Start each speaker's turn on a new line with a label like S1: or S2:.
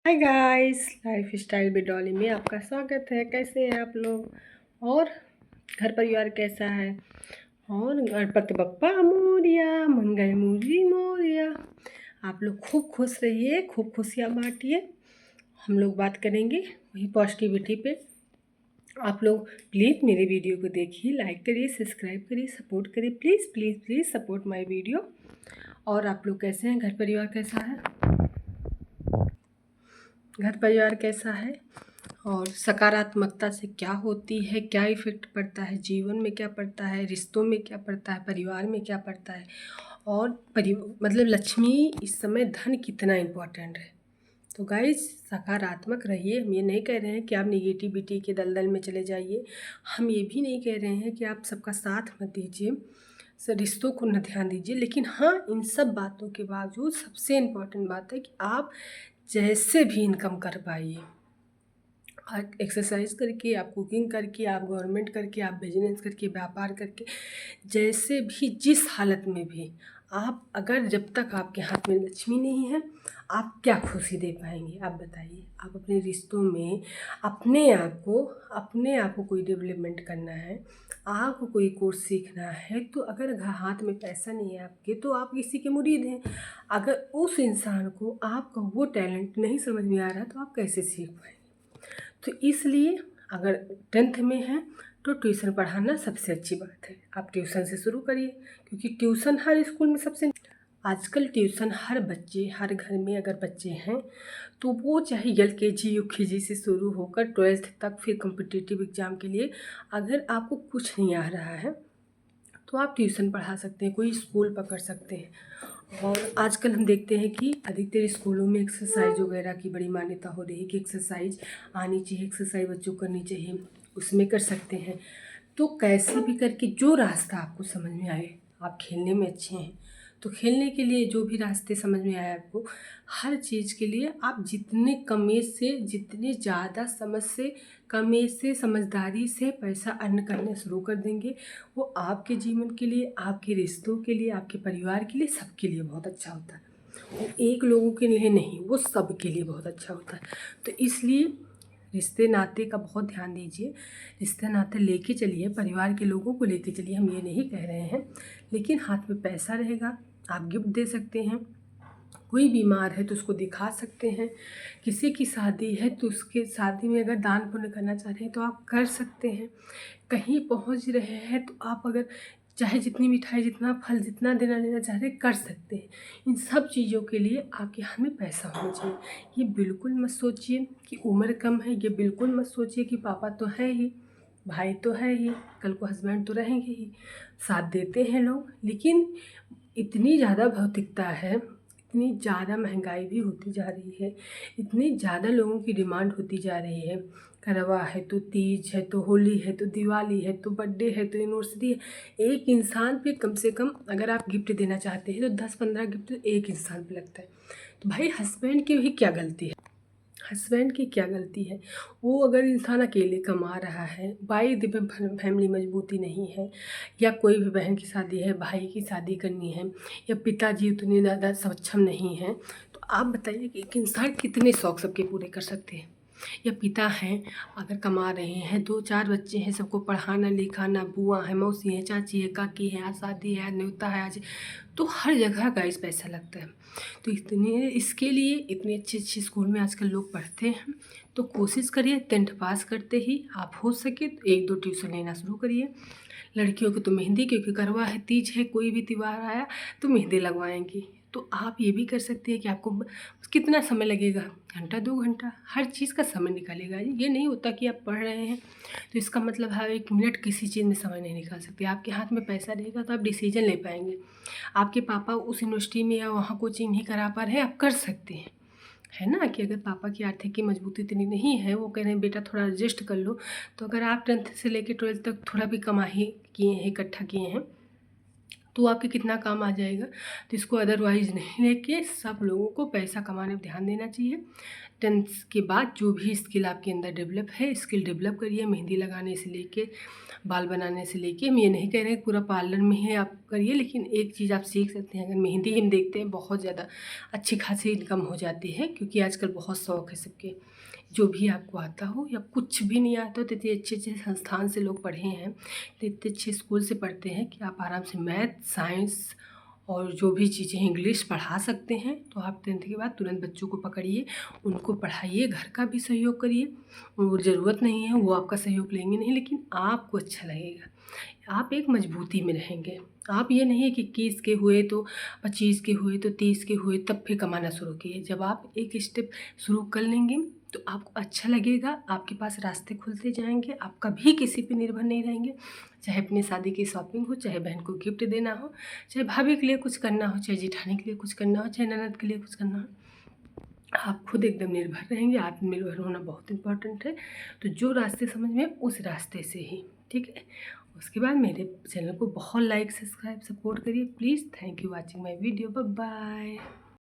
S1: Hi guys, life style with Dolly में आपका स्वागत है। कैसे हैं आप लोग? और घर परिवार कैसा है? और गणपति बप्पा मोरिया, मंगल मूरी मोरिया। आप लोग खूब खुश रहिए, खूब खुशियाँ बांटिए। हम लोग बात करेंगे वही पॉजिटिविटी पे। आप लोग प्लीज़ मेरे वीडियो को देखिए, लाइक करिए, सब्सक्राइब करिए, सपोर्ट करिए। Please please please support my video. और आप लोग कैसे हैं? घर परिवार कैसा है? घर परिवार कैसा है? और सकारात्मकता से क्या होती है, क्या इफ़ेक्ट पड़ता है, जीवन में क्या पड़ता है, रिश्तों में क्या पड़ता है, परिवार में क्या पड़ता है। और मतलब लक्ष्मी इस समय धन कितना इम्पोर्टेंट है। तो गाइस सकारात्मक रहिए। हम ये नहीं कह रहे हैं कि आप निगेटिविटी के दलदल में चले जाइए। हम ये भी नहीं कह रहे हैं कि आप सबका साथ मत दीजिए, रिश्तों को न ध्यान दीजिए। लेकिन हाँ, इन सब बातों के बावजूद सबसे इम्पोर्टेंट बात है कि आप जैसे भी इनकम कर पाइए, आप एक्सरसाइज करके, आप कुकिंग करके, आप गवर्नमेंट करके, आप बिजनेस करके, व्यापार करके, जैसे भी जिस हालत में भी आप, अगर जब तक आपके हाथ में लक्ष्मी नहीं है, आप क्या खुशी दे पाएंगे? आप बताइए। आप अपने रिश्तों में अपने आप को कोई डेवलपमेंट करना है, आपको कोई कोर्स सीखना है, तो अगर हाथ में पैसा नहीं है आपके, तो आप किसी के मुरीद हैं। अगर उस इंसान को आपका वो टैलेंट नहीं समझ में आ रहा, तो आप कैसे सीख पाएंगे? तो इसलिए अगर 10th में है तो ट्यूशन पढ़ाना सबसे अच्छी बात है। आप ट्यूशन से शुरू करिए, क्योंकि ट्यूशन हर स्कूल में सबसे आजकल ट्यूशन हर बच्चे, हर घर में अगर बच्चे हैं तो वो चाहे LKG UKG से शुरू होकर 12th तक, फिर कॉम्पिटिटिव एग्ज़ाम के लिए अगर आपको कुछ नहीं आ रहा है तो आप ट्यूशन पढ़ा सकते हैं, कोई स्कूल पकड़ सकते हैं। और आजकल हम देखते हैं कि अधिकतर स्कूलों में एक्सरसाइज वगैरह की बड़ी मान्यता हो रही है कि एक्सरसाइज आनी चाहिए, एक्सरसाइज बच्चों को करनी चाहिए, उसमें कर सकते हैं। तो कैसे भी करके जो रास्ता आपको समझ में आए, आप खेलने में अच्छे हैं तो खेलने के लिए जो भी रास्ते समझ में आए आपको, हर चीज़ के लिए आप जितने कम एज से, जितने ज़्यादा समझ से, कम एज से, समझदारी से पैसा अर्न करना शुरू कर देंगे, वो आपके जीवन के लिए, आपके रिश्तों के लिए, आपके परिवार के लिए, सबके लिए बहुत अच्छा होता है। वो एक लोगों के लिए नहीं, वो सब के लिए बहुत अच्छा होता है। तो इसलिए रिश्ते नाते का बहुत ध्यान दीजिए। रिश्ते नाते लेके चलिए, परिवार के लोगों को लेके चलिए, हम ये नहीं कह रहे हैं। लेकिन हाथ में पैसा रहेगा, आप गिफ्ट दे सकते हैं। कोई बीमार है तो उसको दिखा सकते हैं। किसी की शादी है तो उसके शादी में अगर दान पुण्य करना चाह रहे हैं तो आप कर सकते हैं। कहीं पहुंच रहे हैं तो आप अगर चाहे जितनी मिठाई, जितना फल, जितना देना लेना चाह रहे हैं, कर सकते हैं। इन सब चीज़ों के लिए आपके हाथ में पैसा होना चाहिए। ये बिल्कुल मत सोचिए कि उम्र कम है, ये बिल्कुल मत सोचिए कि पापा तो है ही, भाई तो है ही, कल को हस्बैंड तो रहेंगे ही, साथ देते हैं लोग। लेकिन इतनी ज़्यादा भौतिकता है, इतनी ज़्यादा महंगाई भी होती जा रही है, इतनी ज़्यादा लोगों की डिमांड होती जा रही है। करवा है तो तीज है तो होली है तो दिवाली है तो बर्थडे है तो एनिवर्सरी है। एक इंसान पे कम से कम अगर आप गिफ्ट देना चाहते हैं तो 10-15 गिफ्ट एक इंसान पे लगता है। तो भाई हस्बैंड की भी क्या गलती है? हस्बैंड की क्या गलती है? वो अगर इंसान अकेले कमा रहा है, बाई द वे फैमिली मजबूती नहीं है, या कोई भी बहन की शादी है, भाई की शादी करनी है, या पिताजी उतने ज़्यादा सक्षम नहीं हैं, तो आप बताइए कि एक इंसान कितने शौक़ सबके पूरे कर सकते हैं? या पिता हैं, अगर कमा रहे हैं, 2-4 बच्चे हैं, सबको पढ़ाना लिखाना, बुआ है, मौसी है, चाची है, काकी है, आज शादी है, आज न्योता है, आज तो हर जगह गाइस पैसा लगता है। तो इतने इसके लिए इतने अच्छे अच्छे स्कूल में आजकल लोग पढ़ते हैं। तो कोशिश करिए 10th पास करते ही आप हो सके तो 1-2 ट्यूशन लेना शुरू करिए। लड़कियों की तो मेहंदी, क्योंकि करवा है, तीज है, कोई भी त्यौहार आया तो मेहंदी लगवाएंगी। तो आप ये भी कर सकते हैं कि आपको कितना समय लगेगा, घंटा 2 घंटा, हर चीज़ का समय निकालेगा। ये नहीं होता कि आप पढ़ रहे हैं तो इसका मतलब हर 1 मिनट किसी चीज़ में समय नहीं निकाल सकते। आपके हाथ में पैसा रहेगा तो आप डिसीजन ले पाएंगे। आपके पापा उस यूनिवर्सिटी में या वहाँ कोचिंग नहीं करा पा रहे हैं, आप कर सकते हैं, है ना? कि अगर पापा की आर्थिक की मजबूती इतनी नहीं है, वो कह रहे हैं बेटा थोड़ा एडजस्ट कर लो, तो अगर आप 10th से लेकर 12th तक थोड़ा भी कमाई किए हैं, इकट्ठा किए हैं, तो आपके कितना काम आ जाएगा। तो इसको अदरवाइज़ नहीं लेके सब लोगों को पैसा कमाने पर ध्यान देना चाहिए। 10th के बाद जो भी स्किल आपके अंदर डेवलप है, स्किल डेवलप करिए। मेहंदी लगाने से लेके बाल बनाने से लेके, हम ये नहीं कह रहे हैं पूरा पार्लर में ही आप करिए, लेकिन एक चीज़ आप सीख सकते हैं। अगर मेहंदी हम देखते हैं बहुत ज़्यादा अच्छी खासी इनकम हो जाती है, क्योंकि आजकल बहुत शौक़ है सबके। जो भी आपको आता हो या कुछ भी नहीं आता हो, तो इतने अच्छे अच्छे संस्थान से लोग पढ़े हैं, तो इतने अच्छे स्कूल से पढ़ते हैं कि आप आराम से मैथ, साइंस और जो भी चीज़ें इंग्लिश पढ़ा सकते हैं। तो आप 10th के बाद तुरंत बच्चों को पकड़िए, उनको पढ़ाइए, घर का भी सहयोग करिए। वो ज़रूरत नहीं है, वो आपका सहयोग लेंगे नहीं, लेकिन आपको अच्छा लगेगा, आप एक मजबूती में रहेंगे। आप ये नहीं है कि 21 के हुए तो 25 के हुए तो 30 के हुए तब फिर कमाना शुरू किए। जब आप एक स्टेप शुरू कर लेंगे तो आपको अच्छा लगेगा, आपके पास रास्ते खुलते जाएंगे, आप कभी किसी पे निर्भर नहीं रहेंगे। चाहे अपनी शादी की शॉपिंग हो, चाहे बहन को गिफ्ट देना हो, चाहे भाभी के लिए कुछ करना हो, चाहे जेठानी के लिए कुछ करना हो, चाहे ननद के लिए कुछ करना हो, आप खुद एकदम निर्भर रहेंगे। आत्मनिर्भर होना बहुत इम्पोर्टेंट है। तो जो रास्ते समझ में उस रास्ते से ही, ठीक है। उसके बाद मेरे चैनल को बहुत लाइक, सब्सक्राइब, सपोर्ट करिए please. Thank you watching my video. Bye bye.